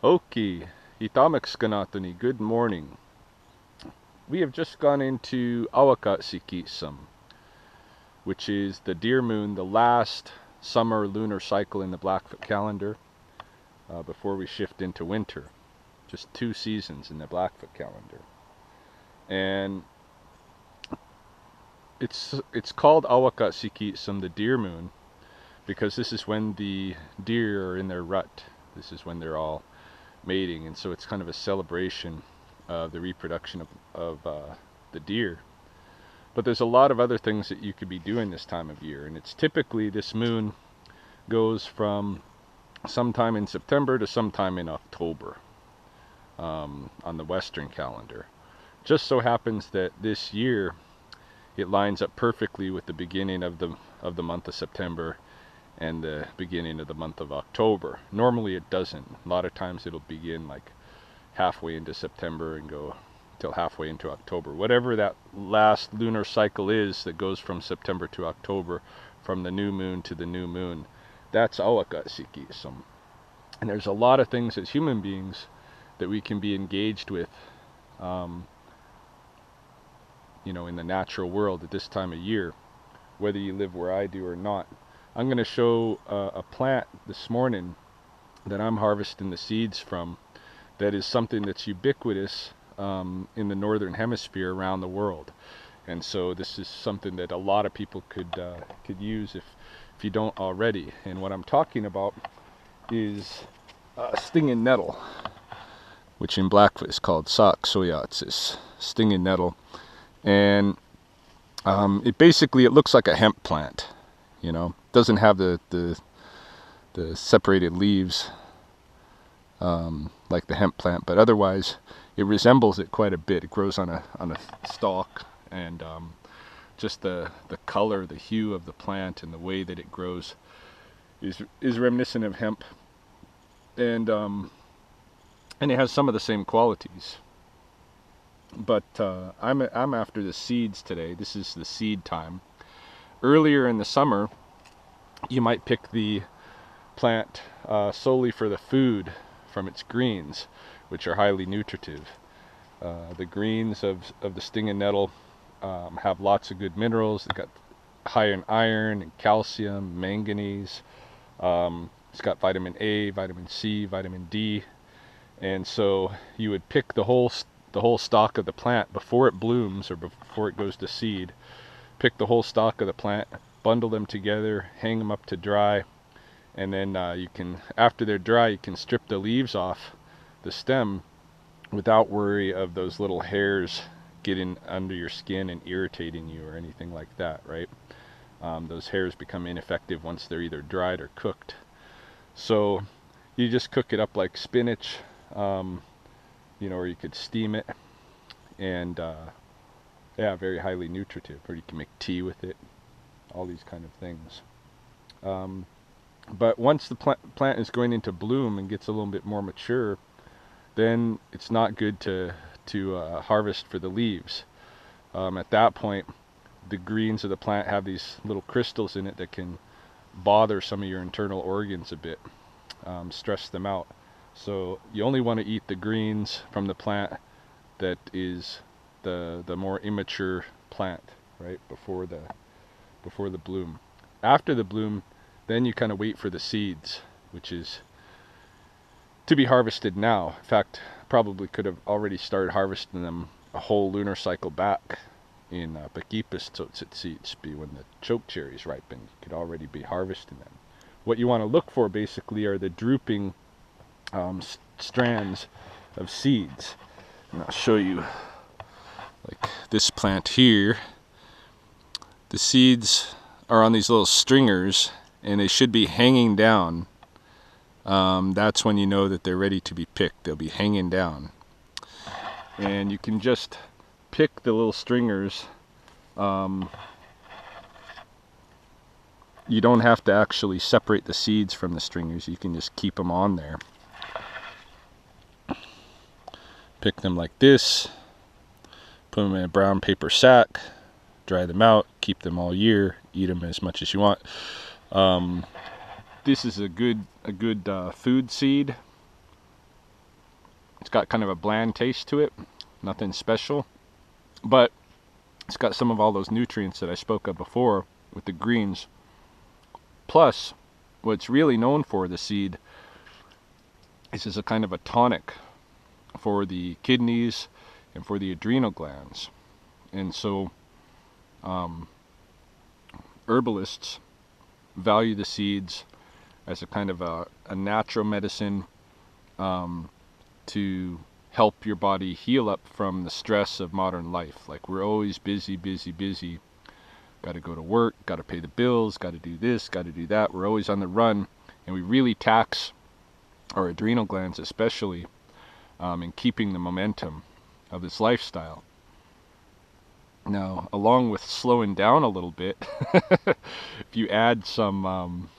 Oki, Itamakskanathani, good morning. We have just gone into Awakatsikisam, which is the deer moon, the last summer lunar cycle in the Blackfoot calendar, before we shift into winter. Just 2 seasons in the Blackfoot calendar. And it's called Awakatsikisam, the deer moon, because this is when the deer are in their rut. This is when they're all mating, and so it's kind of a celebration of the reproduction of the deer. But there's a lot of other things that you could be doing this time of year, and it's typically this moon goes from sometime in September to sometime in October, on the Western calendar. Just so happens that this year it lines up perfectly with the beginning of the month of September and the beginning of the month of October. Normally it doesn't. A lot of times it'll begin like halfway into September and go till halfway into October. Whatever that last lunar cycle is that goes from September to October, from the new moon to the new moon, that's Awakatsikism. And there's a lot of things as human beings that we can be engaged with, in the natural world at this time of year, whether you live where I do or not. I'm going to show a plant this morning that I'm harvesting the seeds from that is something that's ubiquitous in the northern hemisphere around the world. And so this is something that a lot of people could use if you don't already. And what I'm talking about is stinging nettle, which in Blackfoot is called Saksoyatsis, stinging nettle. And it looks like a hemp plant, doesn't have the separated leaves like the hemp plant, but otherwise it resembles it quite a bit. It grows on a stalk, and just the color, the hue of the plant, and the way that it grows is reminiscent of hemp, and it has some of the same qualities. But I'm after the seeds today. This is the seed time. Earlier in the summer, you might pick the plant solely for the food from its greens, which are highly nutritive. The greens of the stinging nettle have lots of good minerals. They've got high in iron and calcium, manganese. It's got vitamin A, vitamin C, vitamin D, and so you would pick the whole stalk of the plant before it blooms or before it goes to seed. Pick the whole stalk of the plant, bundle them together, hang them up to dry, and then after they're dry, you can strip the leaves off the stem without worry of those little hairs getting under your skin and irritating you or anything like that, right? Those hairs become ineffective once they're either dried or cooked. So you just cook it up like spinach, or you could steam it, and very highly nutritive. Or you can make tea with it, all these kind of things. But once the plant is going into bloom and gets a little bit more mature, then it's not good to harvest for the leaves. At that point, the greens of the plant have these little crystals in it that can bother some of your internal organs a bit, stress them out. So you only want to eat the greens from the plant that is the more immature plant, right, before the bloom. After the bloom, then you kind of wait for the seeds, which is to be harvested now. In fact, probably could have already started harvesting them a whole lunar cycle back in Pakipis Tsotsitsitspi, when the choke cherries ripen. You could already be harvesting them. What you want to look for basically are the drooping strands of seeds. And I'll show you, like this plant here. The seeds are on these little stringers, and they should be hanging down. That's when you know that they're ready to be picked. They'll be hanging down, and you can just pick the little stringers. You don't have to actually separate the seeds from the stringers. You can just keep them on there. Pick them like this, put them in a brown paper sack, dry them out, keep them all year, eat them as much as you want. This is a good food seed. It's got kind of a bland taste to it, nothing special, but it's got some of all those nutrients that I spoke of before with the greens. Plus, what's really known for the seed is as a kind of a tonic for the kidneys and for the adrenal glands. And so herbalists value the seeds as a kind of a natural medicine to help your body heal up from the stress of modern life. Like, we're always busy, busy, busy. Got to go to work, got to pay the bills, got to do this, got to do that. We're always on the run, and we really tax our adrenal glands, especially in keeping the momentum of this lifestyle. Now, along with slowing down a little bit, if you add some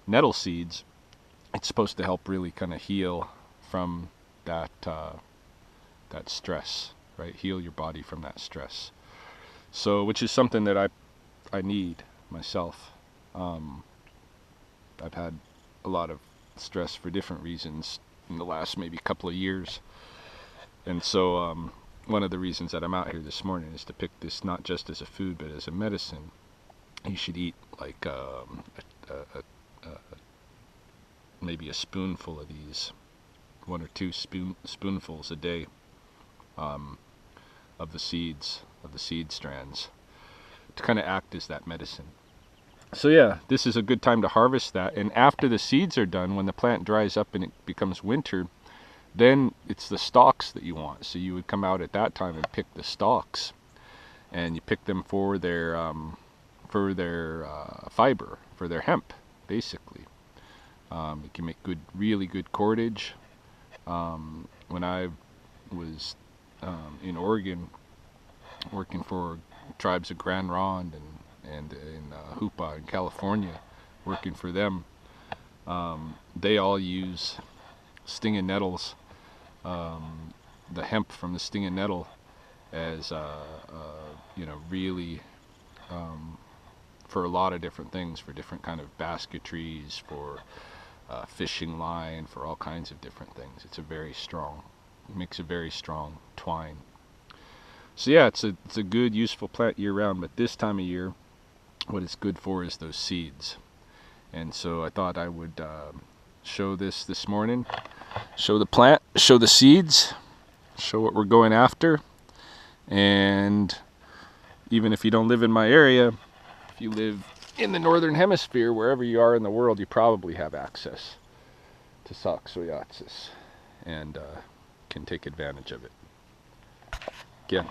nettle seeds, it's supposed to help really kind of heal from that that stress, right? Heal your body from that stress. So, which is something that I need myself. I've had a lot of stress for different reasons in the last maybe couple of years, and so one of the reasons that I'm out here this morning is to pick this not just as a food but as a medicine. You should eat like maybe a spoonful of these, 1 or 2 spoonfuls a day of the seeds, of the seed strands, to kind of act as that medicine. So yeah, this is a good time to harvest that. And after the seeds are done, when the plant dries up and it becomes winter, then it's the stalks that you want. So you would come out at that time and pick the stalks, and you pick them for their fiber, for their hemp, basically. You can make good, really good cordage. When I was in Oregon, working for tribes of Grand Ronde and in Hoopa in California, working for them, they all use stinging nettles, the hemp from the stinging nettle, as really for a lot of different things, for different kind of basketries, for fishing line, for all kinds of different things. It's a very strong, makes a very strong twine. So yeah, it's a good, useful plant year round, but this time of year, what it's good for is those seeds. And so I thought I would show this morning, show the plant, show the seeds, show what we're going after. And even if you don't live in my area, if you live in the northern hemisphere, wherever you are in the world, you probably have access to Soxoiatsis and can take advantage of it. Again,